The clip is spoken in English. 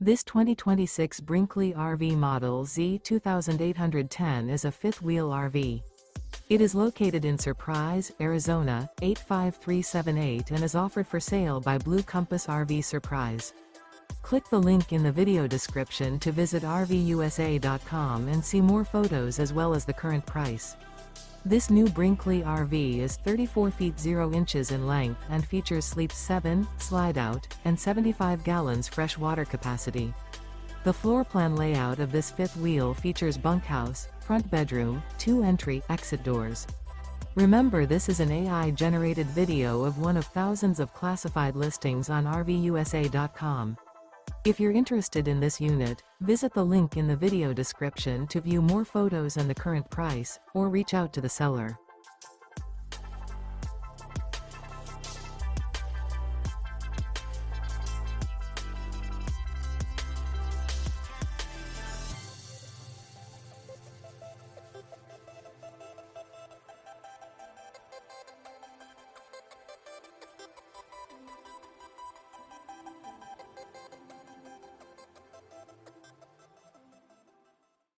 This 2026 Brinkley RV Model Z 2810 is a fifth-wheel RV. It is located in Surprise, Arizona, 85378 and is offered for sale by Blue Compass RV Surprise. Click the link in the video description to visit RVUSA.com and see more photos as well as the current price. This new Brinkley RV is 34 feet 0 inches in length and features sleep 7, slide-out, and 75 gallons fresh water capacity. The floor plan layout of this fifth wheel features bunkhouse, front bedroom, 2 entry/exit doors. Remember, this is an AI-generated video of one of thousands of classified listings on RVUSA.com. If you're interested in this unit, visit the link in the video description to view more photos and the current price, or reach out to the seller.